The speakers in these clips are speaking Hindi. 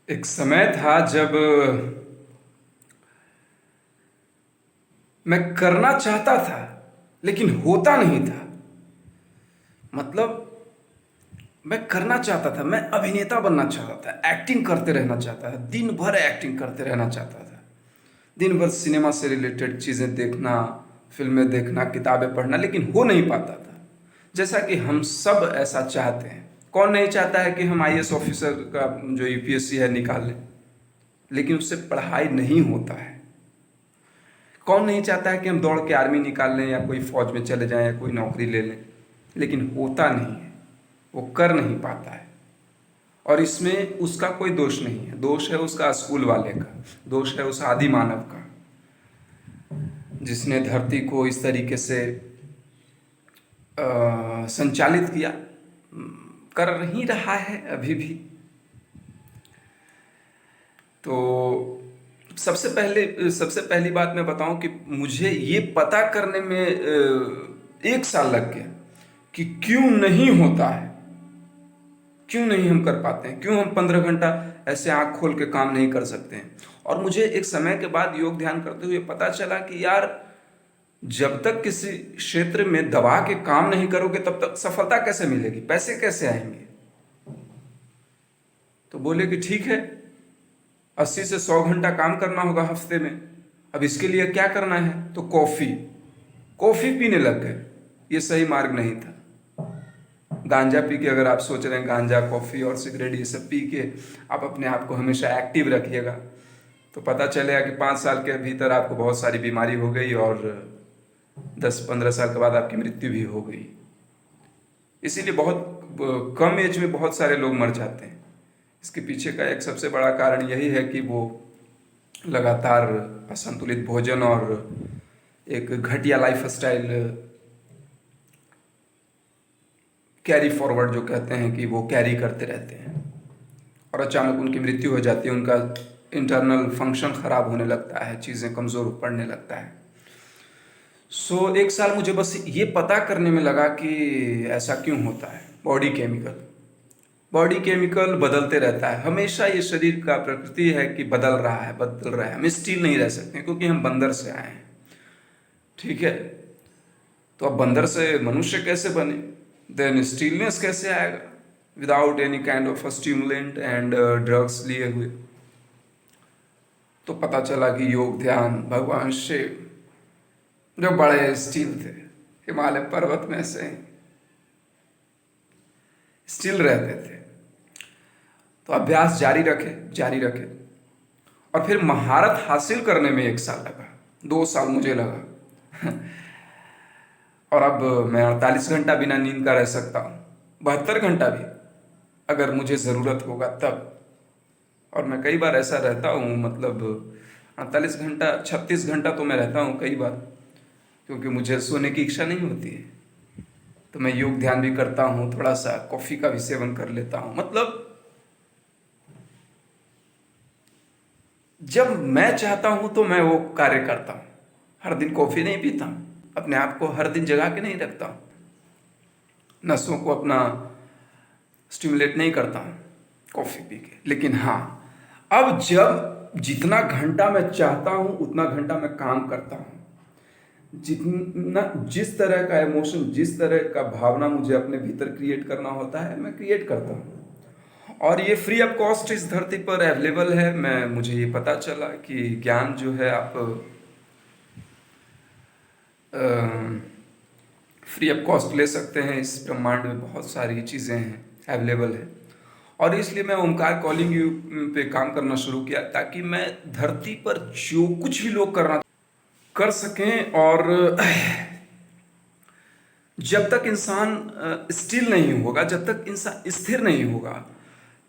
एक समय था जब मैं करना चाहता था लेकिन होता नहीं था। मतलब मैं करना चाहता था, मैं अभिनेता बनना चाहता था, एक्टिंग करते रहना चाहता था, दिन भर एक्टिंग करते रहना चाहता था। दिन भर सिनेमा से रिलेटेड चीज़ें देखना, फिल्में देखना, किताबें पढ़ना, लेकिन हो नहीं पाता था। जैसा कि हम सब ऐसा चाहते हैं। कौन नहीं चाहता है कि हम आईएएस ऑफिसर का जो यूपीएससी है निकाल लें, लेकिन उससे पढ़ाई नहीं होता है। कौन नहीं चाहता है कि हम दौड़ के आर्मी निकाल लें या कोई फौज में चले जाएं या कोई नौकरी ले लें, लेकिन होता नहीं है, वो कर नहीं पाता है। और इसमें उसका कोई दोष नहीं है, दोष है उसका स्कूल वाले का, दोष है उस आदि मानव का जिसने धरती को इस तरीके से संचालित किया, कर ही रहा है अभी भी। तो सबसे पहली बात मैं बताऊं कि मुझे ये पता करने में 1 साल लग गया कि क्यों नहीं होता है, क्यों नहीं हम कर पाते हैं, क्यों हम 15 घंटा ऐसे आंख खोल के काम नहीं कर सकते हैं। और मुझे एक समय के बाद योग ध्यान करते हुए पता चला कि यार, जब तक किसी क्षेत्र में दबा के काम नहीं करोगे तब तक सफलता कैसे मिलेगी, पैसे कैसे आएंगे। तो बोले कि ठीक है, 80 से 100 घंटा काम करना होगा हफ्ते में। अब इसके लिए क्या करना है, तो कॉफ़ी कॉफ़ी पीने लग गए। ये सही मार्ग नहीं था। गांजा पी के, अगर आप सोच रहे हैं गांजा, कॉफ़ी और सिगरेट ये सब पी के आप अपने आप को हमेशा एक्टिव रखिएगा, तो पता चलेगा कि 5 साल के भीतर आपको बहुत सारी बीमारी हो गई और 10-15 साल के बाद आपकी मृत्यु भी हो गई। इसीलिए बहुत कम एज में बहुत सारे लोग मर जाते हैं। इसके पीछे का एक सबसे बड़ा कारण यही है कि वो लगातार असंतुलित भोजन और एक घटिया लाइफ स्टाइल कैरी फॉरवर्ड, जो कहते हैं कि वो कैरी करते रहते हैं और अचानक उनकी मृत्यु हो जाती है। उनका इंटरनल फंक्शन खराब होने लगता है, चीज़ें कमज़ोर पड़ने लगता है। 1 साल मुझे बस ये पता करने में लगा कि ऐसा क्यों होता है। बॉडी केमिकल बदलते रहता है हमेशा। ये शरीर का प्रकृति है कि बदल रहा है, बदल रहा है। हम स्टील नहीं रह सकते क्योंकि हम बंदर से आए हैं, ठीक है। तो अब बंदर से मनुष्य कैसे बने, देन स्टीलनेस कैसे आएगा without any kind of stimulant and drugs लिए हुए। तो पता चला कि योग ध्यान, भगवान शिव जो बड़े स्टील थे, हिमालय पर्वत में से स्टील रहते थे। तो अभ्यास जारी रखे, जारी रखे, और फिर महारत हासिल करने में 1 साल लगा, 2 साल मुझे लगा। और अब मैं 48 घंटा बिना नींद का रह सकता हूँ, 72 घंटा भी, अगर मुझे ज़रूरत होगा तब। और मैं कई बार ऐसा रहता हूँ, मतलब 48 घंटा, 36 घंटा तो मैं रहता हूँ कई बार, क्योंकि मुझे सोने की इच्छा नहीं होती है। तो मैं योग ध्यान भी करता हूँ, थोड़ा सा कॉफ़ी का भी सेवन कर लेता हूँ। मतलब जब मैं चाहता हूँ तो मैं वो कार्य करता हूँ। हर दिन कॉफ़ी नहीं पीता हूँ, अपने आप को हर दिन जगा के नहीं रखता हूँ, नसों को अपना स्टिमुलेट नहीं करता हूँ कॉफ़ी पी के। लेकिन हाँ, अब जब जितना घंटा मैं चाहता हूँ उतना घंटा मैं काम करता हूँ। जिस तरह का इमोशन, जिस तरह का भावना मुझे अपने भीतर क्रिएट करना होता है, मैं क्रिएट करता हूँ। और ये फ्री ऑफ कॉस्ट इस धरती पर अवेलेबल है। मुझे ये पता चला कि ज्ञान जो है आप फ्री ऑफ कॉस्ट ले सकते हैं। इस ब्रह्मांड में बहुत सारी चीज़ें हैं, अवेलेबल है। और इसलिए मैं ओमकार कॉलिंग यू पे काम करना शुरू किया, ताकि मैं धरती पर जो कुछ भी लोग करना कर सकें। और जब तक इंसान स्थिर नहीं होगा, जब तक इंसान स्थिर नहीं होगा,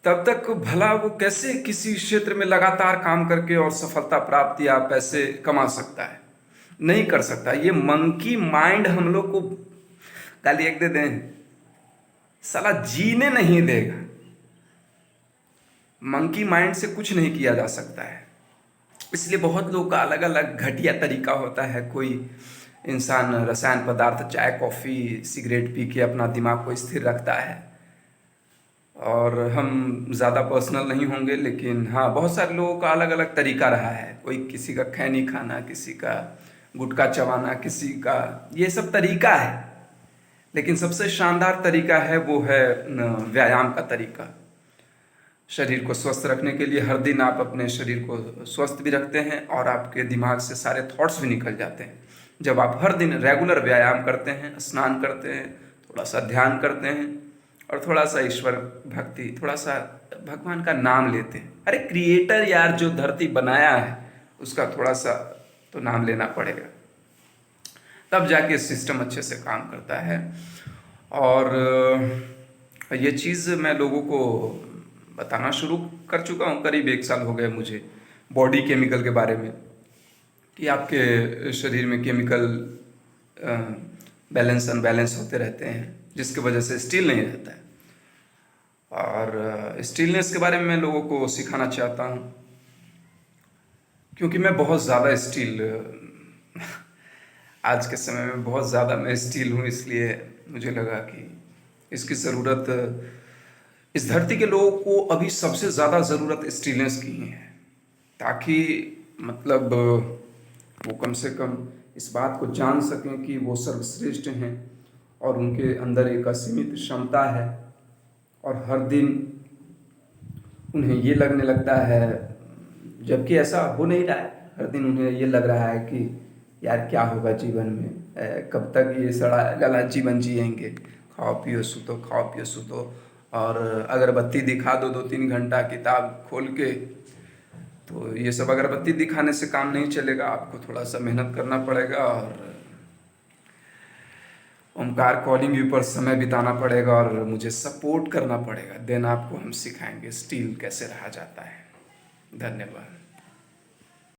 तब तक भला वो कैसे किसी क्षेत्र में लगातार काम करके और सफलता प्राप्त या पैसे कमा सकता है। नहीं कर सकता। ये मंकी माइंड हम लोग को गाली एक दे दें, साला जीने नहीं देगा। मंकी माइंड से कुछ नहीं किया जा सकता है। इसलिए बहुत लोगों का अलग अलग घटिया तरीका होता है। कोई इंसान रसायन पदार्थ, चाय, कॉफ़ी, सिगरेट पी के अपना दिमाग को स्थिर रखता है, और हम ज़्यादा पर्सनल नहीं होंगे, लेकिन हाँ, बहुत सारे लोगों का अलग अलग तरीका रहा है। कोई किसी का खैनी खाना, किसी का गुटखा चबाना, किसी का ये सब तरीका है। लेकिन सबसे शानदार तरीका है वो है व्यायाम का तरीका। शरीर को स्वस्थ रखने के लिए हर दिन आप अपने शरीर को स्वस्थ भी रखते हैं और आपके दिमाग से सारे थॉट्स भी निकल जाते हैं। जब आप हर दिन रेगुलर व्यायाम करते हैं, स्नान करते हैं, थोड़ा सा ध्यान करते हैं और थोड़ा सा ईश्वर भक्ति, थोड़ा सा भगवान का नाम लेते हैं। अरे क्रिएटर यार, जो धरती बनाया है उसका थोड़ा सा तो नाम लेना पड़ेगा, तब जाके सिस्टम अच्छे से काम करता है। और ये चीज़ मैं लोगों को बताना शुरू कर चुका हूँ। करीब 1 साल हो गए मुझे बॉडी केमिकल के बारे में, कि आपके शरीर में केमिकल बैलेंस अनबैलेंस होते रहते हैं, जिसकी वजह से स्टील नहीं रहता है। और स्टीलनेस के बारे में मैं लोगों को सिखाना चाहता हूँ, क्योंकि मैं बहुत ज़्यादा स्टील आज के समय में बहुत ज़्यादा मैं स्टील हूँ। इसलिए मुझे लगा कि इसकी ज़रूरत, इस धरती के लोगों को अभी सबसे ज़्यादा ज़रूरत स्टीलनेस की ही है, ताकि मतलब वो कम से कम इस बात को जान सकें कि वो सर्वश्रेष्ठ हैं और उनके अंदर एक असीमित क्षमता है। और हर दिन उन्हें ये लगने लगता है, जबकि ऐसा हो नहीं रहा है, हर दिन उन्हें ये लग रहा है कि यार क्या होगा जीवन में, कब तक ये सड़ा गला जीवन जिएंगे, खाओ पियो सुतो, खाओ पियो सुतो। और अगरबत्ती दिखा दो 2-3 घंटा किताब खोल के, तो ये सब अगरबत्ती दिखाने से काम नहीं चलेगा। आपको थोड़ा सा मेहनत करना पड़ेगा और ओमकार कॉलिंग यू पर समय बिताना पड़ेगा और मुझे सपोर्ट करना पड़ेगा। देन आपको हम सिखाएंगे स्टील कैसे रहा जाता है। धन्यवाद।